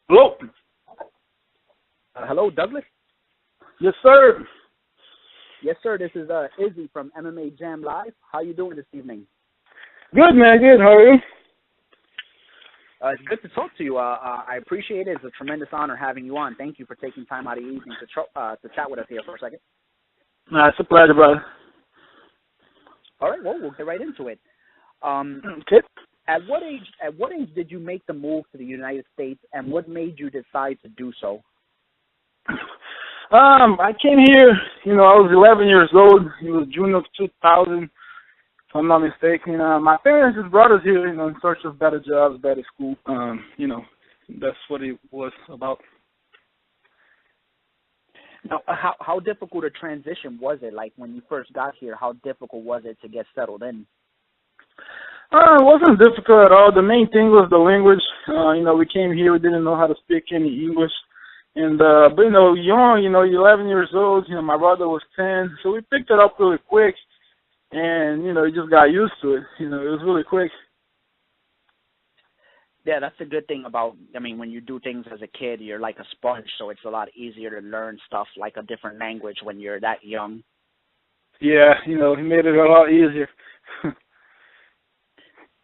Hello. Hello, Douglas? Yes, sir. Yes, sir. This is Izzy from MMA Jam Live. How you doing this evening? Good, man. Good. How are you? It's good to talk to you. I appreciate it. It's a tremendous honor having you on. Thank you for taking time out of your evening to chat with us here for a second. It's a pleasure, brother. All right. Well, we'll get right into it. Okay. At what age did you make the move to the United States, and what made you decide to do so? I came here, I was 11 years old. It was June of 2000, if I'm not mistaken. My parents just brought us here, in search of better jobs, better school. That's what it was about. Now, how difficult a transition was it? Like when you first got here, how difficult was it to get settled in? It wasn't difficult at all. The main thing was the language. We came here, we didn't know how to speak any English. And, but, young, 11 years old, my brother was 10, so we picked it up really quick. And, we just got used to it. It was really quick. Yeah, that's a good thing about, when you do things as a kid, you're like a sponge, so it's a lot easier to learn stuff like a different language when you're that young. Yeah, he made it a lot easier.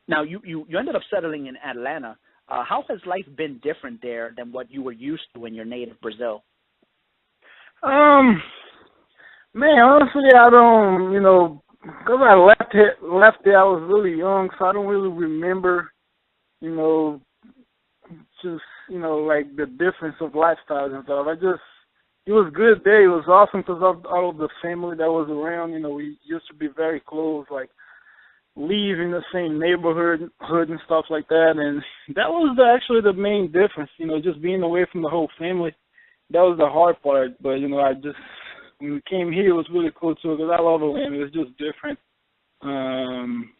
Now, you ended up settling in Atlanta. How has life been different there than what you were used to in your native Brazil? Man, honestly, I don't, because I left there, I was really young, so I don't really remember, like the difference of lifestyles and stuff. It was good there. It was awesome because of all of the family that was around. We used to be very close, like live in the same neighborhood and stuff like that. And that was actually the main difference, just being away from the whole family. That was the hard part. But, when we came here, it was really cool too because I love the land. It was just different.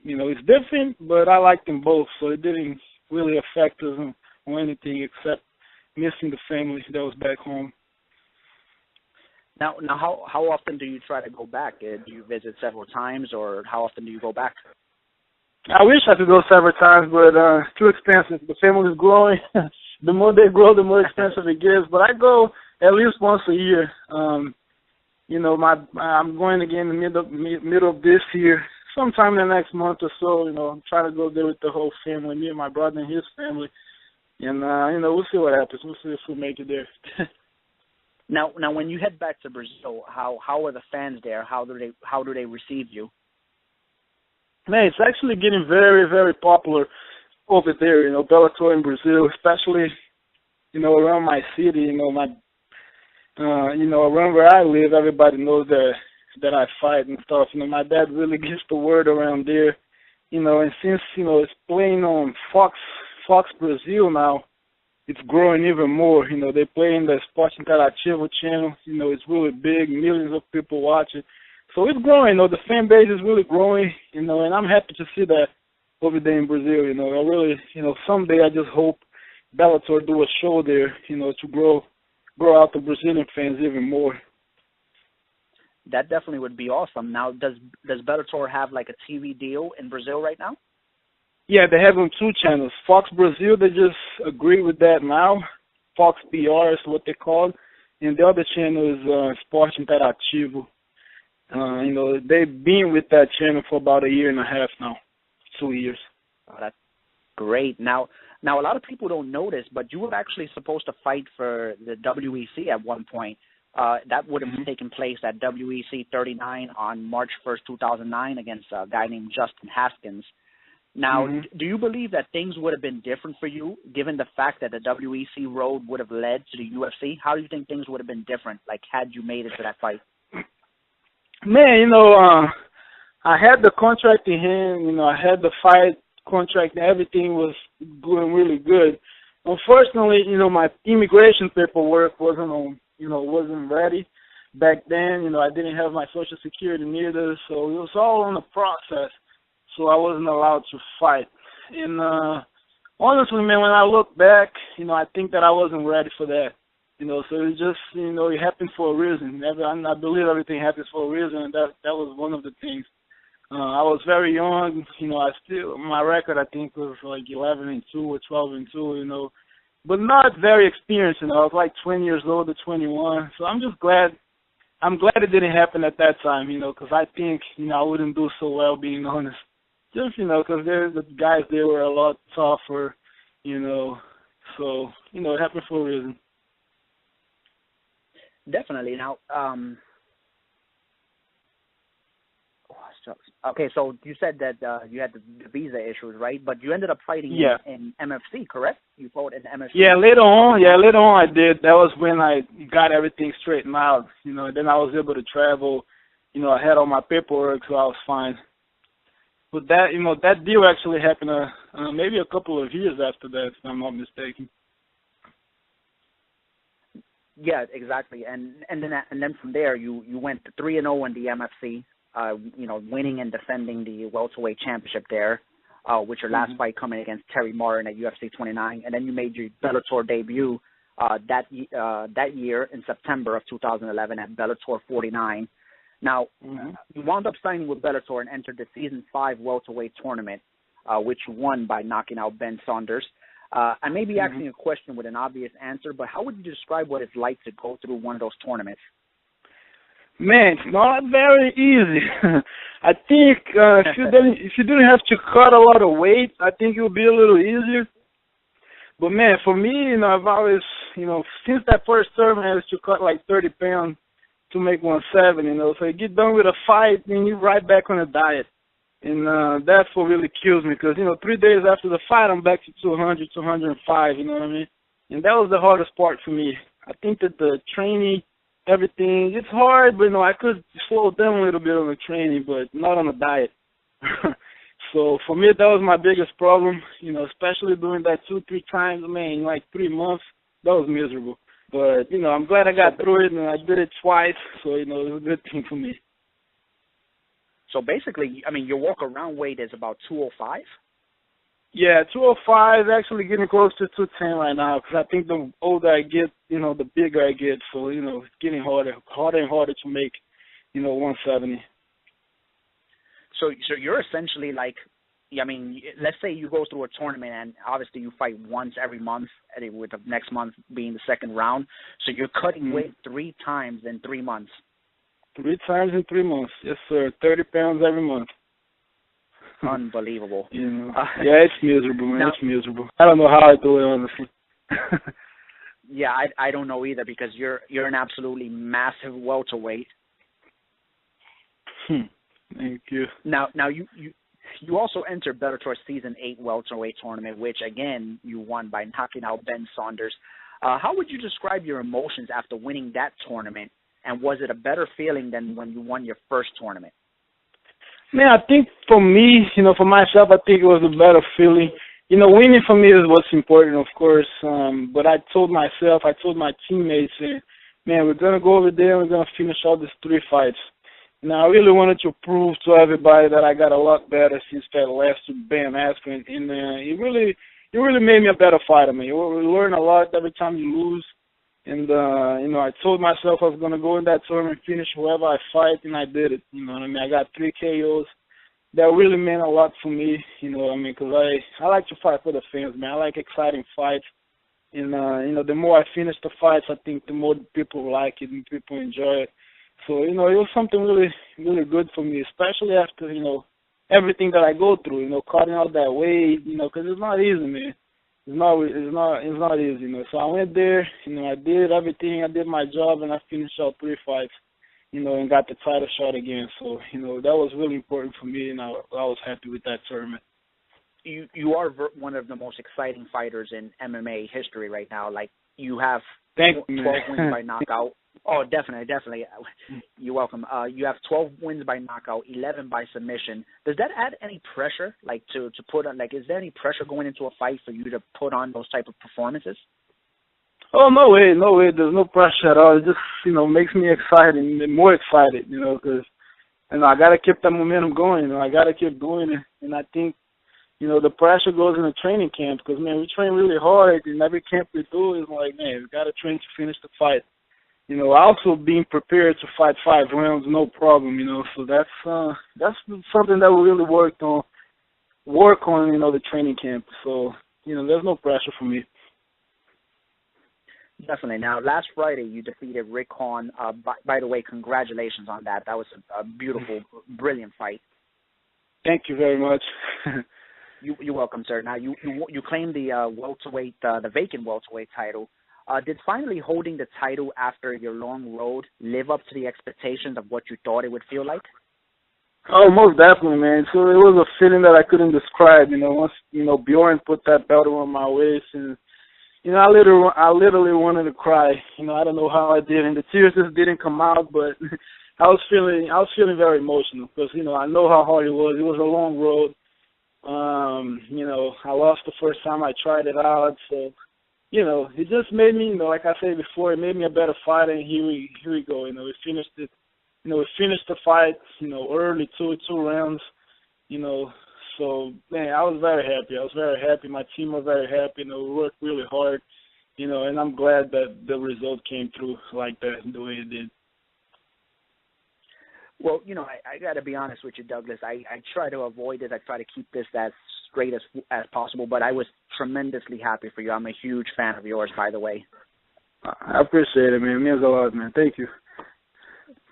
It's different, but I liked them both, so it didn't really affect us on anything except missing the family that was back home. Now, how often do you try to go back? Do you visit several times, or how often do you go back? I wish I could go several times, but it's too expensive. The family is growing. The more they grow, the more expensive it gets. But I go at least once a year. I'm going again in the middle of this year, sometime in the next month or so. I'm trying to go there with the whole family, me and my brother and his family. And, we'll see what happens. We'll see if we make it there. Now, when you head back to Brazil, how are the fans there? How do they receive you? Man, it's actually getting very, very popular over there. Bellator in Brazil, especially around my city. Around where I live, everybody knows that I fight and stuff. My dad really gets the word around there. And since it's playing on Fox Brazil now, it's growing even more. They play in the Esporte Interativo channel. It's really big. Millions of people watch it. So it's growing. The fan base is really growing. And I'm happy to see that over there in Brazil. I really, someday I just hope Bellator do a show there, to grow out the Brazilian fans even more. That definitely would be awesome. Now, does Bellator have like a TV deal in Brazil right now? Yeah, they have on two channels. Fox Brazil, they just agree with that now. Fox BR is what they call it. And the other channel is Esporte Interativo. They've been with that channel for about a year and a half now, 2 years. Oh, that's great. Now, a lot of people don't know this, but you were actually supposed to fight for the WEC at one point. That would have taken place at WEC 39 on March 1st, 2009 against a guy named Justin Haskins. Now, do you believe that things would have been different for you, given the fact that the WEC road would have led to the UFC? How do you think things would have been different, like, had you made it to that fight? Man, I had the contract in hand. I had the fight contract, and everything was going really good. Unfortunately, my immigration paperwork wasn't ready back then. I didn't have my Social Security neither, so it was all in the process. So I wasn't allowed to fight. And honestly, man, when I look back, I think that I wasn't ready for that. So it's just, it happened for a reason. I believe everything happens for a reason, and that was one of the things. I was very young. My record, I think, was like 11-2 or 12-2. but not very experienced. I was like 20 years old or 21. So I'm just glad. I'm glad it didn't happen at that time, because I think, I wouldn't do so well, being honest. Just, because the guys there were a lot tougher, so, it happened for a reason. Definitely. Now, okay, so you said that you had the visa issues, right? But you ended up fighting in MFC, correct? You fought in MFC. Yeah, later on I did. That was when I got everything straightened out, and then I was able to travel. I had all my paperwork, so I was fine. But that, that deal actually happened maybe a couple of years after that, if I'm not mistaken. Yeah, exactly. And then from there, you went 3-0 in the MFC. Winning and defending the welterweight championship there, with your last fight coming against Terry Martin at UFC 29, and then you made your Bellator debut that year in September of 2011 at Bellator 49. Now, you wound up signing with Bellator and entered the Season 5 welterweight tournament, which you won by knocking out Ben Saunders. I may be asking a question with an obvious answer, but how would you describe what it's like to go through one of those tournaments? Man, it's not very easy. I think if you didn't have to cut a lot of weight, I think it would be a little easier. But man, for me, I've always, since that first tournament, I used to cut like 30 pounds to make 170. So you get done with a fight, then you're right back on a diet. And that's what really kills me, because 3 days after the fight, I'm back to 200, 205. You know what I mean? And that was the hardest part for me. I think that the training, everything, it's hard, but I could slow down a little bit on the training, but not on the diet. So for me, that was my biggest problem, especially doing that 2-3 times, man, in like 3 months. That was miserable. But, I'm glad I got through it, and I did it twice, so, it was a good thing for me. So basically, your walk-around weight is about 205? Yeah, 205 is actually getting close to 210 right now, because I think the older I get, the bigger I get. So, it's getting harder and harder to make, 170. So you're essentially like, let's say you go through a tournament and obviously you fight once every month, with the next month being the second round. So you're cutting weight 3 times in 3 months. 3 times in 3 months, yes, sir. 30 pounds every month. Unbelievable. Yeah, it's miserable, man. It's miserable. I don't know how I do it, honestly. Yeah, I don't know either, because you're an absolutely massive welterweight. Thank you. Now you also entered Bellator Season 8 welterweight tournament, which again you won by knocking out Ben Saunders. How would you describe your emotions after winning that tournament, and was it a better feeling than when you won your first tournament? Man, I think for me, for myself, I think it was a better feeling. Winning for me is what's important, of course. But I told my teammates, man, we're going to go over there and we're going to finish all these 3 fights. And I really wanted to prove to everybody that I got a lot better since that last Bam Askren. And it really made me a better fighter, man. You learn a lot every time you lose. And, I told myself I was going to go in that tournament and finish whoever I fight, and I did it. I got 3 KOs. That really meant a lot for me, because I like to fight for the fans, man. I like exciting fights. And, the more I finish the fights, I think the more people like it and people enjoy it. So, it was something really, really good for me, especially after, everything that I go through, cutting out that weight, because it's not easy, man. It's not easy, So I went there, I did everything, I did my job, and I finished out 3 fights, and got the title shot again. So, that was really important for me, and I was happy with that tournament. You are one of the most exciting fighters in MMA history right now. Like, you have 12 wins by knockout. Oh, definitely. You're welcome. You have 12 wins by knockout, 11 by submission. Does that add any pressure, like to put on? Like, is there any pressure going into a fight for you to put on those type of performances? Oh, no way. There's no pressure at all. It just makes me excited, and more excited, because I got to keep that momentum going. I got to keep doing it, and I think the pressure goes in the training camp, because man, we train really hard, and every camp we do is like, man, we got to train to finish the fight. Also being prepared to fight 5 rounds, no problem, So that's something that we really work on, the training camp. So, there's no pressure for me. Definitely. Now, last Friday, you defeated Rick Hahn. By the way, congratulations on that. That was a beautiful, brilliant fight. Thank you very much. You're welcome, sir. Now, you claimed the welterweight, the vacant welterweight title. Did finally holding the title after your long road live up to the expectations of what you thought it would feel like? Oh, most definitely, man. So it was a feeling that I couldn't describe. Once Bjorn put that belt around my waist, and I literally wanted to cry. I don't know how I did, and the tears just didn't come out, but I was feeling very emotional because I know how hard it was. It was a long road. I lost the first time I tried it out, so it just made me, like I said before, it made me a better fighter. And here we go. We finished it. We finished the fight, early, two rounds. So man, I was very happy. My team was very happy. We worked really hard. And I'm glad that the result came through like that, the way it did. Well, I got to be honest with you, Douglas. I try to avoid it. I try to keep this as straight as possible, but I was tremendously happy for you. I'm a huge fan of yours, by the way. I appreciate it, man. It means a lot, man. Thank you.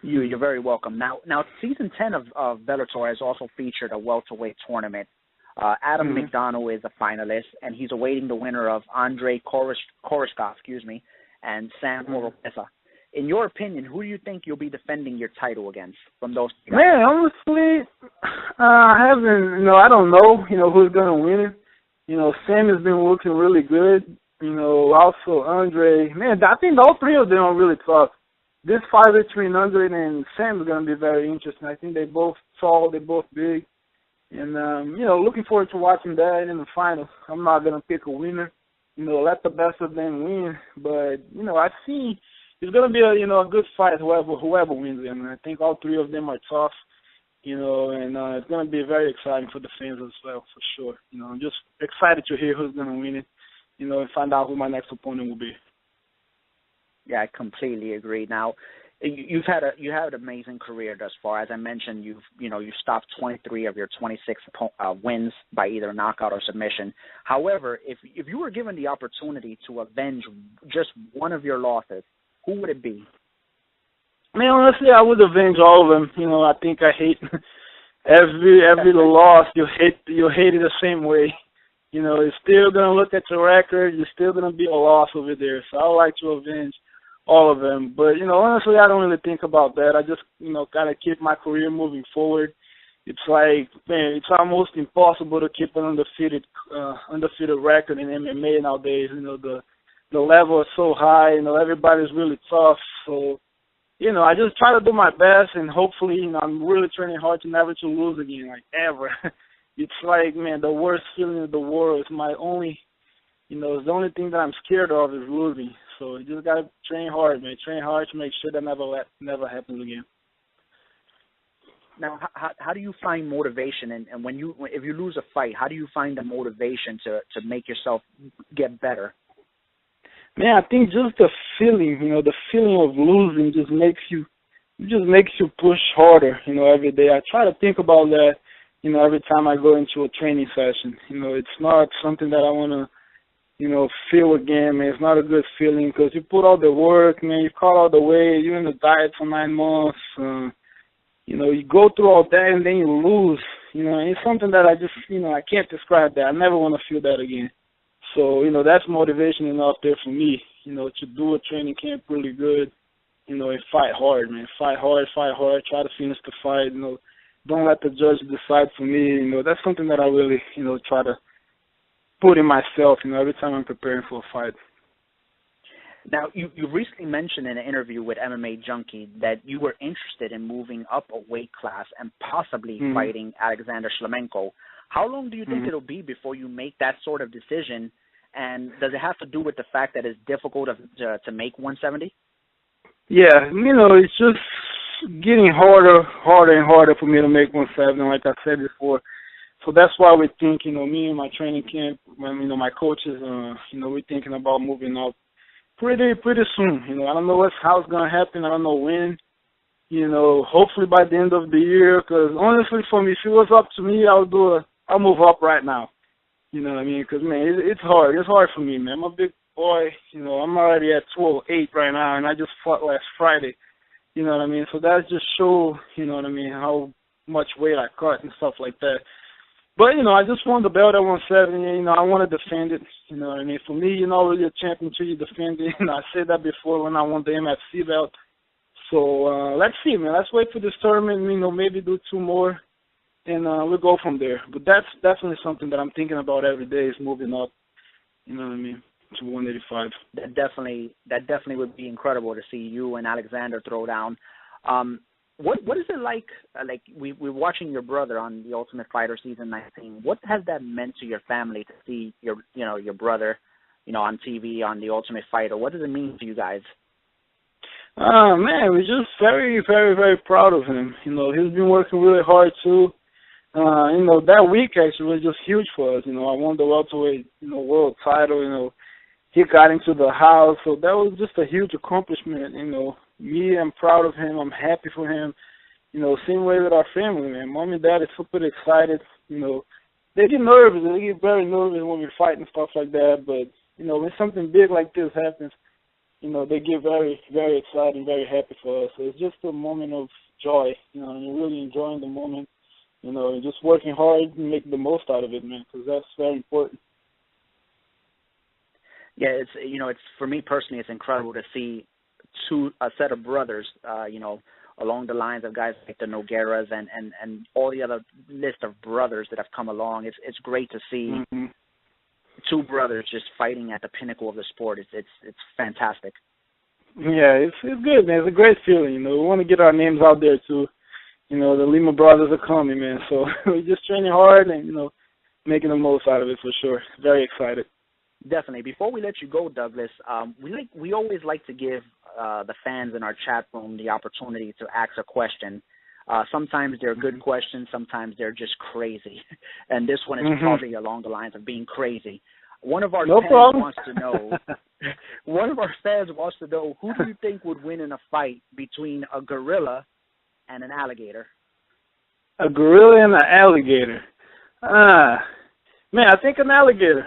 You're very welcome. Now, season 10 of Bellator has also featured a welterweight tournament. Adam McDonough is a finalist, and he's awaiting the winner of Andrei Koreshkov, and Sam Oropesa. In your opinion, who do you think you'll be defending your title against from those guys? Man, honestly, I don't know, who's going to win it. Sam has been looking really good. Also Andre. Man, I think all three of them are really tough. This fight between Andre and Sam is going to be very interesting. I think they're both tall, they're both big. And, looking forward to watching that in the final. I'm not going to pick a winner. Let the best of them win. But, I see it's going to be a good fight, whoever wins it. I mean, I think all three of them are tough, and it's going to be very exciting for the fans as well, for sure. I'm just excited to hear who's going to win it, and find out who my next opponent will be. Yeah, I completely agree. Now, you had an amazing career thus far. As I mentioned, you've stopped 23 of your 26 wins by either knockout or submission. However, if you were given the opportunity to avenge just one of your losses, who would it be? I mean, honestly, I would avenge all of them. I think I hate every loss. You hate it the same way. You're still gonna look at your record. You're still gonna be a loss over there. So I would like to avenge all of them. But honestly, I don't really think about that. I just kind of keep my career moving forward. It's like, man, it's almost impossible to keep an undefeated record in MMA nowadays. The level is so high. Everybody's really tough. So, I just try to do my best, and hopefully, I'm really training hard to never to lose again, like ever. It's like, man, the worst feeling in the world. It's my only, it's the only thing that I'm scared of is losing. So you just gotta train hard, man. Train hard to make sure that never happens again. Now, how do you find motivation, and if you lose a fight, how do you find the motivation to make yourself get better? Man, I think just the feeling, the feeling of losing just makes you push harder, every day. I try to think about that, every time I go into a training session. It's not something that I want to, feel again, man. It's not a good feeling because you put all the work, man. You cut all the weight. You're in the diet for 9 months. You go through all that and then you lose. It's something that I just, I can't describe that. I never want to feel that again. So, that's motivation enough there for me, to do a training camp really good, and fight hard, man. Fight hard, try to finish the fight, don't let the judge decide for me, that's something that I really, try to put in myself, every time I'm preparing for a fight. Now, you recently mentioned in an interview with MMA Junkie that you were interested in moving up a weight class and possibly fighting Alexander Shlemenko. How long do you think it'll be before you make that sort of decision? And does it have to do with the fact that it's difficult to make 170? Yeah, it's just getting harder and harder for me to make 170, like I said before. So that's why we think, me and my training camp, my coaches, we're thinking about moving up pretty soon. I don't know how it's going to happen. I don't know when. Hopefully by the end of the year, because honestly for me, if it was up to me, I'll move up right now. You know what I mean? Because, man, it's hard. It's hard for me, man. I'm a big boy, you know, I'm already at 208 right now, and I just fought last Friday. You know what I mean? So that just shows, you know what I mean, how much weight I cut and stuff like that. But, you know, I just won the belt at 170, and, you know, I want to defend it. You know what I mean? For me, you're not really a champion until you defend it. You know, I said that before when I won the MFC belt. So let's see, man. Let's wait for this tournament, you know, maybe do 2 more, and we'll go from there. But that's definitely something that I'm thinking about every day is moving up, you know what I mean, to 185. That definitely would be incredible to see you and Alexander throw down. What is it like we're watching your brother on The Ultimate Fighter season 19. What has that meant to your family to see your brother, you know, on TV on The Ultimate Fighter? What does it mean to you guys? Man, we're just very, very, very proud of him. You know, he's been working really hard too. You know, that week actually was just huge for us. You know, I won the welterweight, you know, world title. You know, he got into the house, so that was just a huge accomplishment. You know, me, I'm proud of him. I'm happy for him. You know, same way with our family, man. Mom and Dad are super excited. You know, they get nervous. They get very nervous when we fight and stuff like that. But you know, when something big like this happens, you know, they get very, very excited and very happy for us. So it's just a moment of joy, you know, and you're really enjoying the moment, you know, and just working hard and making the most out of it, man, because that's very important. Yeah, it's, you know, it's, for me personally, it's incredible to see a set of brothers, you know, along the lines of guys like the Nogueiras and all the other list of brothers that have come along. It's great to see. Mm-hmm. 2 brothers just fighting at the pinnacle of the sport. It's fantastic. Yeah, it's good, man. It's a great feeling. You know, we want to get our names out there too. You know, the Lima brothers are coming, man. So we're just training hard and, you know, making the most out of it for sure. Very excited. Definitely. Before we let you go, Douglas, we always like to give the fans in our chat room the opportunity to ask a question. Sometimes they're good questions, sometimes they're just crazy. And this one is probably along the lines of being crazy. One of our fans wants to know who do you think would win in a fight between a gorilla and an alligator? A gorilla and an alligator. Man, I think an alligator.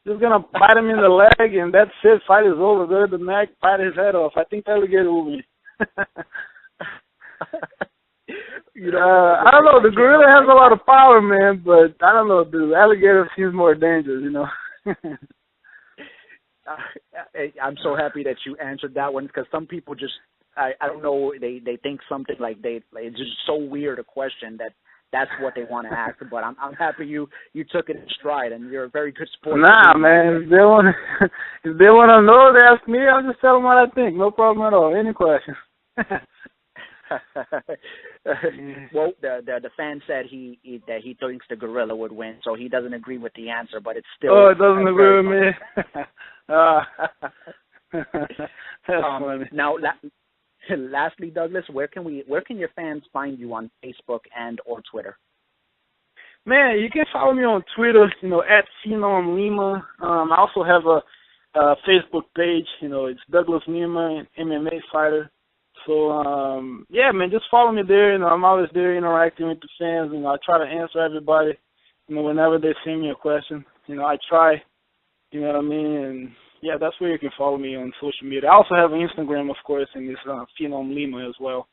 Just gonna bite him in the leg and that's it. Fight is over. Go to the neck, bite his head off. I think the alligator will win. You know, I don't know. The gorilla has a lot of power, man, but I don't know. The alligator seems more dangerous, you know. I'm so happy that you answered that one because some people just, I don't know, they think something like it's just so weird a question that's what they want to ask. But I'm happy you took it in stride and you're a very good sport. Nah, man. If they want to know, they ask me. I'll just tell them what I think. No problem at all. Any questions. Well, the fan said he thinks the gorilla would win, so he doesn't agree with the answer, but it's still. Oh, it doesn't agree with me. That's funny. Now, lastly, Douglas, where can your fans find you on Facebook and or Twitter? Man, you can follow me on Twitter, you know, at Phenom Lima. I also have a Facebook page, you know, it's Douglas Lima, an MMA fighter. So, yeah, man, just follow me there. You know, I'm always there interacting with the fans. You know, I try to answer everybody, you know, whenever they send me a question. You know, I try, you know what I mean? And, yeah, that's where you can follow me on social media. I also have an Instagram, of course, and it's Phenom Lima as well.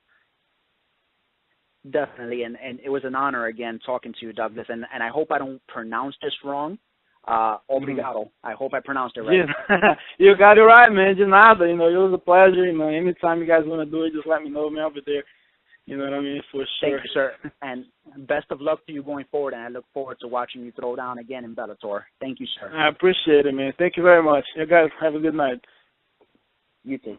Definitely, and it was an honor, again, talking to you, Douglas. And I hope I don't pronounce this wrong. Obrigado. I hope I pronounced it right. Yeah. You got it right, man. De nada. You know, it was a pleasure. You know, anytime you guys want to do it, just let me know, man. I'll be there. You know what I mean? For sure. Thank you, sir. And best of luck to you going forward, and I look forward to watching you throw down again in Bellator. Thank you, sir. I appreciate it, man. Thank you very much. You guys have a good night. You too.